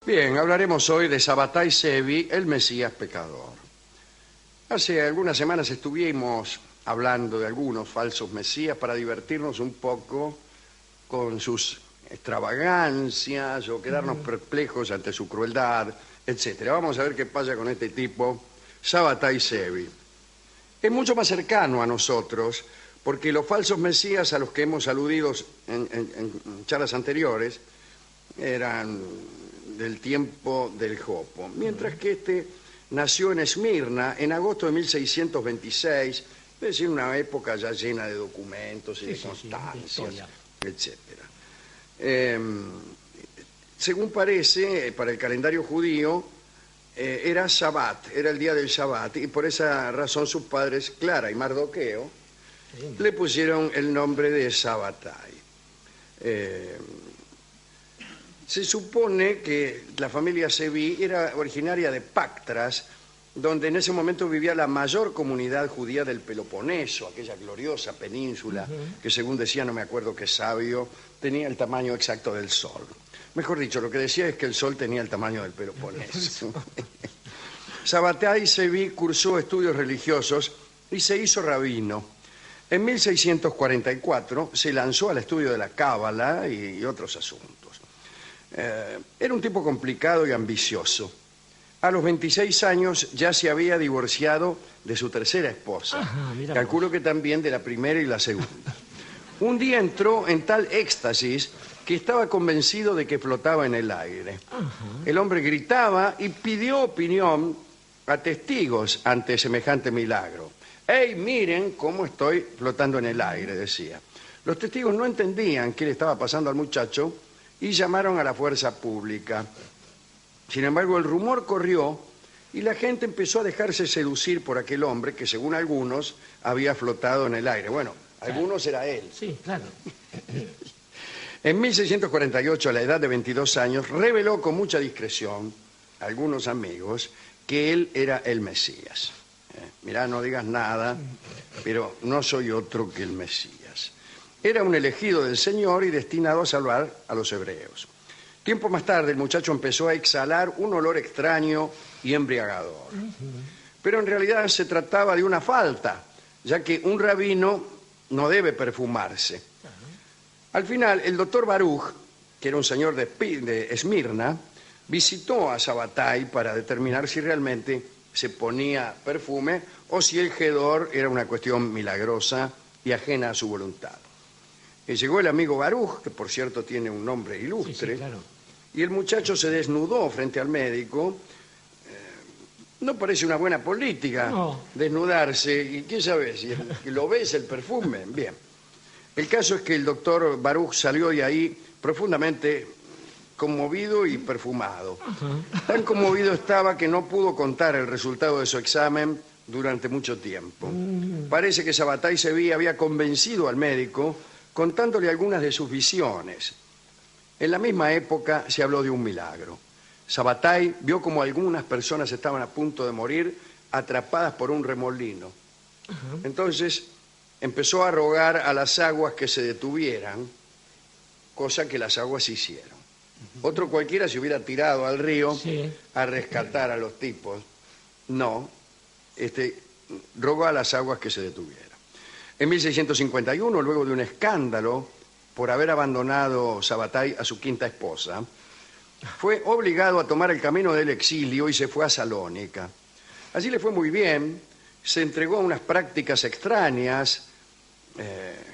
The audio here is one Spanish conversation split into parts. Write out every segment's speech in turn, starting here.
Bien, hablaremos hoy de Sabbatai Zevi, el Mesías pecador. Hace algunas semanas estuvimos hablando de algunos falsos mesías para divertirnos un poco con sus extravagancias o quedarnos perplejos ante su crueldad, etcétera. Vamos a ver qué pasa con este tipo, Sabbatai Zevi. Es mucho más cercano a nosotros porque los falsos mesías a los que hemos aludido en charlas anteriores eran del tiempo del Jopo, mientras que este nació en Esmirna en agosto de 1626, es decir, una época ya llena de documentos y de constancias, etcétera. Según parece, para el calendario judío era Shabbat, era el día del Shabbat, y por esa razón sus padres, Clara y Mardoqueo, le pusieron el nombre de Sabbatai. Se supone que la familia Zevi era originaria de Pactras, donde en ese momento vivía la mayor comunidad judía del Peloponeso, aquella gloriosa península que, según decía, no me acuerdo qué sabio, tenía el tamaño exacto del Sol. Mejor dicho, lo que decía es que el Sol tenía el tamaño del Peloponeso. Sabbatai Zevi cursó estudios religiosos y se hizo rabino. En 1644 se lanzó al estudio de la Cábala y otros asuntos. Era un tipo complicado y ambicioso. A los 26 años ya se había divorciado de su tercera esposa. Calculo que también de la primera y la segunda. Un día entró en tal éxtasis que estaba convencido de que flotaba en el aire. El hombre gritaba y pidió opinión a testigos ante semejante milagro. ¡Ey, miren cómo estoy flotando en el aire!, decía. Los testigos no entendían qué le estaba pasando al muchacho y llamaron a la fuerza pública. Sin embargo, el rumor corrió y la gente empezó a dejarse seducir por aquel hombre que, según algunos, había flotado en el aire. Bueno, algunos era él. Sí, claro. En 1648, a la edad de 22 años, reveló con mucha discreción a algunos amigos que él era el Mesías. Mirá, no digas nada, pero no soy otro que el Mesías. Era un elegido del Señor y destinado a salvar a los hebreos. Tiempo más tarde, el muchacho empezó a exhalar un olor extraño y embriagador. Pero en realidad se trataba de una falta, ya que un rabino no debe perfumarse. Al final, el doctor Baruch, que era un señor de Esmirna, visitó a Sabbatai para determinar si realmente se ponía perfume o si el hedor era una cuestión milagrosa y ajena a su voluntad. Llegó el amigo Baruch, que por cierto tiene un nombre ilustre, claro. y el muchacho se desnudó frente al médico. No parece una buena política desnudarse, y quién sabe si lo ves el perfume. Bien. El caso es que el doctor Baruch salió de ahí profundamente conmovido y perfumado. Tan conmovido estaba que no pudo contar el resultado de su examen durante mucho tiempo. Parece que Sabbatai Zevi había convencido al médico contándole algunas de sus visiones. En la misma época se habló de un milagro. Sabbatai vio como algunas personas estaban a punto de morir atrapadas por un remolino. Entonces empezó a rogar a las aguas que se detuvieran, cosa que las aguas hicieron. Otro cualquiera se hubiera tirado al río a rescatar a los tipos. No, rogó a las aguas que se detuvieran. En 1651, luego de un escándalo por haber abandonado Sabbatai a su quinta esposa, fue obligado a tomar el camino del exilio y se fue a Salónica. Allí le fue muy bien, se entregó a unas prácticas extrañas,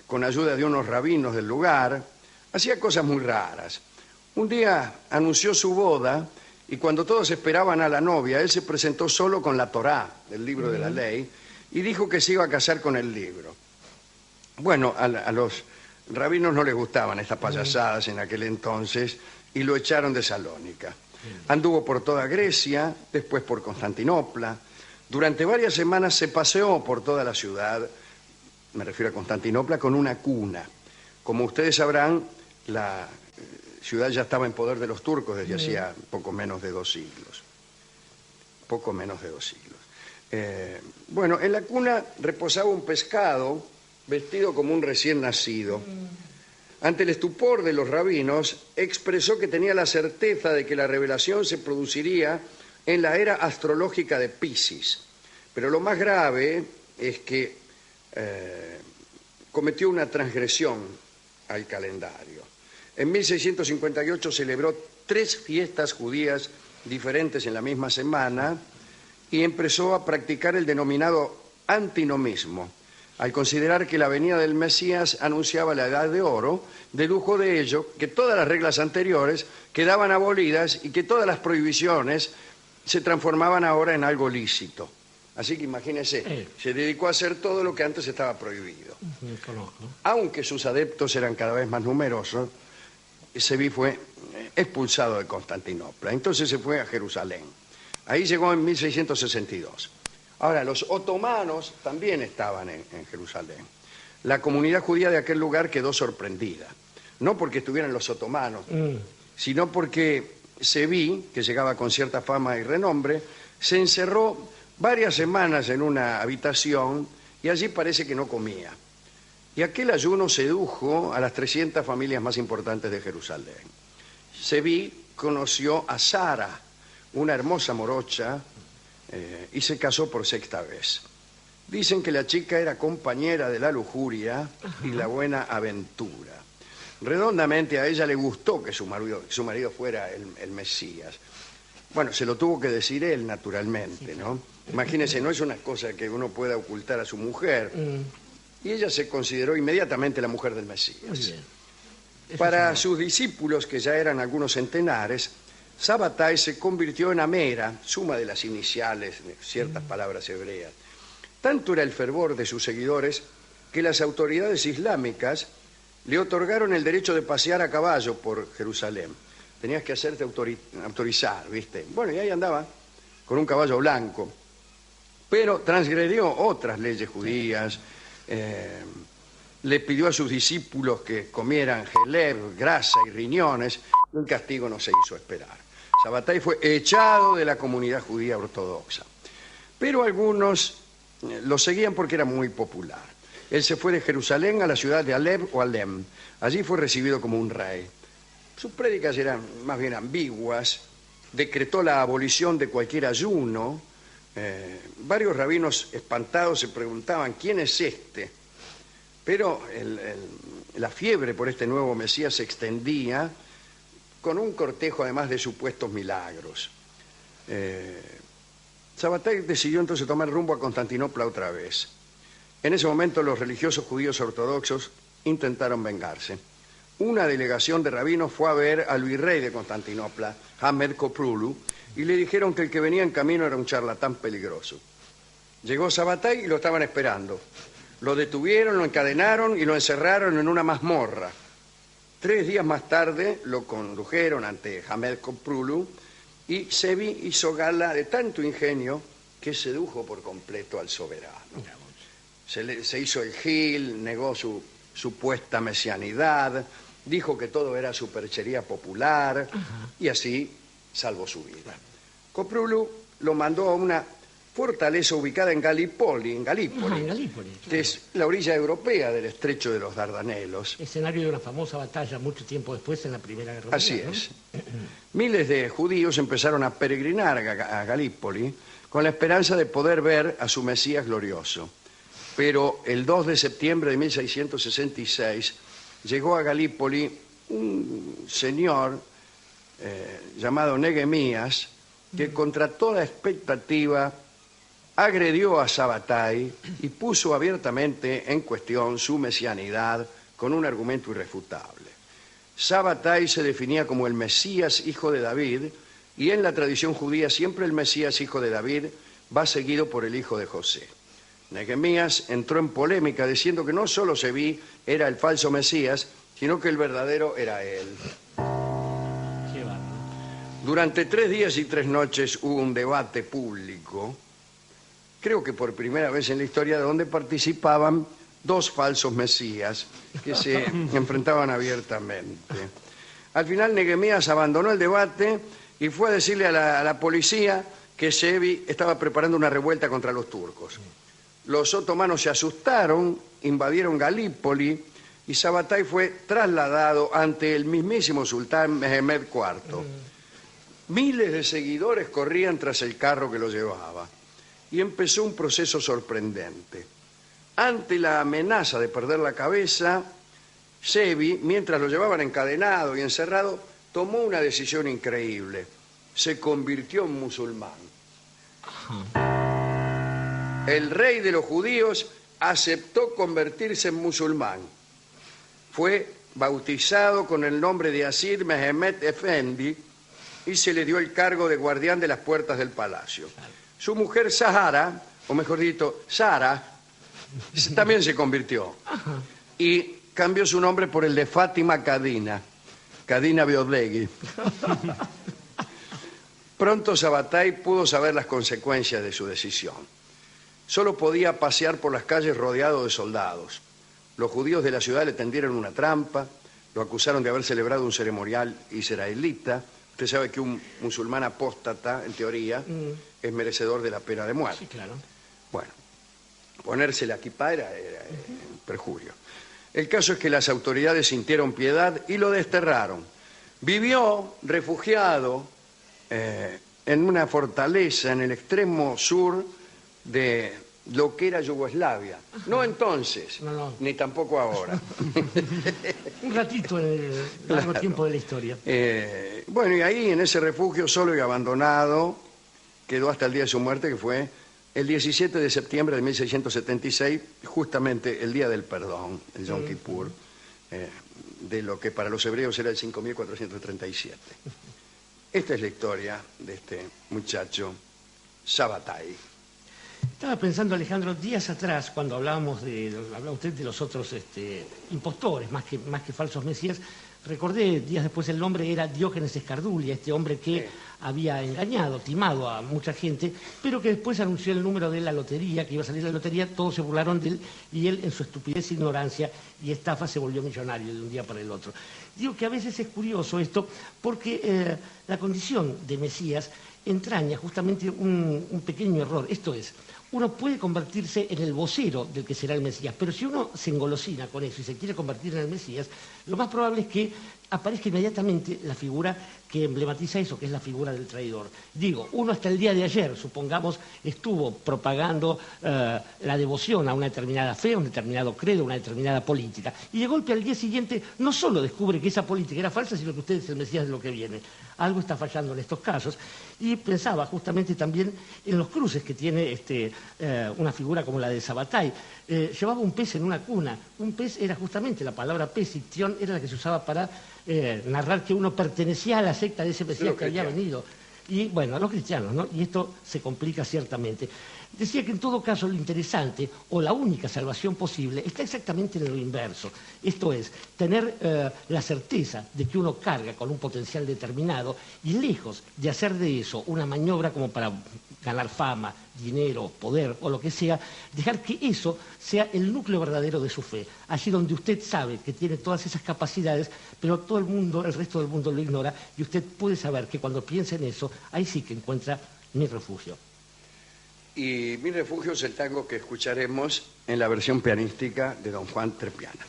con ayuda de unos rabinos del lugar, hacía cosas muy raras. Un día anunció su boda y cuando todos esperaban a la novia, él se presentó solo con la Torá, el libro de la ley, y dijo que se iba a casar con el libro. Bueno, a los rabinos no les gustaban estas payasadas en aquel entonces y lo echaron de Salónica. Anduvo por toda Grecia, después por Constantinopla. Durante varias semanas se paseó por toda la ciudad, me refiero a Constantinopla, con una cuna. Como ustedes sabrán, la ciudad ya estaba en poder de los turcos desde hacía poco menos de 2 siglos. Poco menos de 2 siglos. Bueno, en la cuna reposaba un pescado vestido como un recién nacido. Ante el estupor de los rabinos, expresó que tenía la certeza de que la revelación se produciría en la era astrológica de Piscis. Pero lo más grave es que cometió una transgresión al calendario. En 1658 celebró 3 fiestas judías diferentes en la misma semana y empezó a practicar el denominado antinomismo. Al considerar que la venida del Mesías anunciaba la Edad de Oro, dedujo de ello que todas las reglas anteriores quedaban abolidas y que todas las prohibiciones se transformaban ahora en algo lícito. Así que imagínese, se dedicó a hacer todo lo que antes estaba prohibido. Aunque sus adeptos eran cada vez más numerosos, Sevi fue expulsado de Constantinopla. Entonces se fue a Jerusalén. Ahí llegó en 1662. Ahora, los otomanos también estaban en Jerusalén. La comunidad judía de aquel lugar quedó sorprendida. No porque estuvieran los otomanos, sino porque Sevi, que llegaba con cierta fama y renombre, se encerró varias semanas en una habitación y allí parece que no comía. Y aquel ayuno sedujo a las 300 familias más importantes de Jerusalén. Sevi conoció a Sara, una hermosa morocha, y se casó por 6ª vez. Dicen que la chica era compañera de la lujuria y la buena aventura. Redondamente a ella le gustó que su marido fuera el Mesías. Bueno, se lo tuvo que decir él, naturalmente, ¿no? Imagínense, no es una cosa que uno pueda ocultar a su mujer. Y ella se consideró inmediatamente la mujer del Mesías. Para sus discípulos, que ya eran algunos centenares, Sabbatai se convirtió en Amera, suma de las iniciales de ciertas palabras hebreas. Tanto era el fervor de sus seguidores que las autoridades islámicas le otorgaron el derecho de pasear a caballo por Jerusalén. Tenías que hacerte autorizar, ¿viste? Bueno, y ahí andaba, con un caballo blanco. Pero transgredió otras leyes judías, le pidió a sus discípulos que comieran geleb, grasa y riñones, y el castigo no se hizo esperar. Sabbatai fue echado de la comunidad judía ortodoxa. Pero algunos lo seguían porque era muy popular. Él se fue de Jerusalén a la ciudad de Alep o Alem. Allí fue recibido como un rey. Sus prédicas eran más bien ambiguas, decretó la abolición de cualquier ayuno. Varios rabinos espantados se preguntaban, ¿quién es este? Pero la fiebre por este nuevo Mesías se extendía con un cortejo además de supuestos milagros. Sabbatai decidió entonces tomar rumbo a Constantinopla otra vez. En ese momento los religiosos judíos ortodoxos intentaron vengarse. Una delegación de rabinos fue a ver al virrey de Constantinopla, Hamed Koprulu, y le dijeron que el que venía en camino era un charlatán peligroso. Llegó Sabbatai y lo estaban esperando. Lo detuvieron, lo encadenaron y lo encerraron en una mazmorra. 3 días más tarde lo condujeron ante Hamed Koprulu y Sevi hizo gala de tanto ingenio que sedujo por completo al soberano. Se hizo el gil, negó su supuesta mesianidad, dijo que todo era superchería popular y así salvó su vida. Koprulu lo mandó a una fortaleza ubicada en Galípoli, que es la orilla europea del estrecho de los Dardanelos. Escenario de una famosa batalla mucho tiempo después en la Primera Guerra Mundial. Así es. Miles de judíos empezaron a peregrinar a Galípoli con la esperanza de poder ver a su Mesías glorioso. Pero el 2 de septiembre de 1666 llegó a Galípoli un señor llamado Nehemías que contra toda expectativa agredió a Sabbatai y puso abiertamente en cuestión su mesianidad con un argumento irrefutable. Sabbatai se definía como el Mesías hijo de David y en la tradición judía siempre el Mesías hijo de David va seguido por el hijo de José. Nehemías entró en polémica diciendo que no solo Sevi era el falso Mesías, sino que el verdadero era él. Durante 3 días y 3 noches hubo un debate público, creo que por primera vez en la historia, donde participaban 2 falsos mesías que se enfrentaban abiertamente. Al final Nehemías abandonó el debate y fue a decirle a la policía que Sevi estaba preparando una revuelta contra los turcos. Los otomanos se asustaron, invadieron Galípoli y Sabbatai fue trasladado ante el mismísimo sultán Mehmed IV. Miles de seguidores corrían tras el carro que lo llevaba y empezó un proceso sorprendente. Ante la amenaza de perder la cabeza, Sevi, mientras lo llevaban encadenado y encerrado, tomó una decisión increíble. Se convirtió en musulmán. El rey de los judíos aceptó convertirse en musulmán. Fue bautizado con el nombre de Asir Mehmed Efendi y se le dio el cargo de guardián de las puertas del palacio. Su mujer Sahara, o mejor dicho, Sara, también se convirtió y cambió su nombre por el de Fátima Kadina Beodlegui. Pronto Sabbatai pudo saber las consecuencias de su decisión. Solo podía pasear por las calles rodeado de soldados. Los judíos de la ciudad le tendieron una trampa, lo acusaron de haber celebrado un ceremonial israelita. Usted sabe que un musulmán apóstata, en teoría, es merecedor de la pena de muerte. Sí, claro. Bueno, ponerse la kipá era un perjurio. El caso es que las autoridades sintieron piedad y lo desterraron. Vivió refugiado en una fortaleza en el extremo sur de lo que era Yugoslavia. Ajá. No entonces, ni tampoco ahora. Un ratito en el largo tiempo de la historia. Bueno, y ahí en ese refugio, solo y abandonado, quedó hasta el día de su muerte, que fue el 17 de septiembre de 1676, justamente el día del perdón, el Yom Kippur, de lo que para los hebreos era el 5437. Esta es la historia de este muchacho Sabbatai. Estaba pensando, Alejandro, días atrás, cuando hablaba usted de los otros impostores, más que falsos mesías, recordé días después el nombre era Diógenes Escardulia, este hombre que había engañado, timado a mucha gente, pero que después anunció el número de la lotería, que iba a salir la lotería, todos se burlaron de él y él en su estupidez, ignorancia y estafa se volvió millonario de un día para el otro. Digo que a veces es curioso esto porque la condición de Mesías entraña justamente un pequeño error, esto es, uno puede convertirse en el vocero del que será el Mesías, pero si uno se engolosina con eso y se quiere convertir en el Mesías, lo más probable es que aparezca inmediatamente la figura que emblematiza eso, que es la figura del traidor. Digo, uno hasta el día de ayer, supongamos, estuvo propagando la devoción a una determinada fe, a un determinado credo, a una determinada política, y de golpe al día siguiente no solo descubre que esa política era falsa, sino que usted es el Mesías de lo que viene. Algo está fallando en estos casos. Y pensaba justamente también en los cruces que tiene una figura como la de Sabbatai. Llevaba un pez en una cuna. Un pez era justamente la palabra pez, ictión, era la que se usaba para narrar que uno pertenecía a la secta de ese Mesías que había venido. Y bueno, a los cristianos, ¿no? Y esto se complica ciertamente. Decía que en todo caso lo interesante o la única salvación posible está exactamente en lo inverso. Esto es, tener la certeza de que uno carga con un potencial determinado y lejos de hacer de eso una maniobra como para ganar fama, dinero, poder o lo que sea, dejar que eso sea el núcleo verdadero de su fe. Allí donde usted sabe que tiene todas esas capacidades, pero todo el mundo, el resto del mundo lo ignora y usted puede saber que cuando piensa en eso, ahí sí que encuentra mi refugio. Y mi refugio es el tango que escucharemos en la versión pianística de don Juan Trespiano.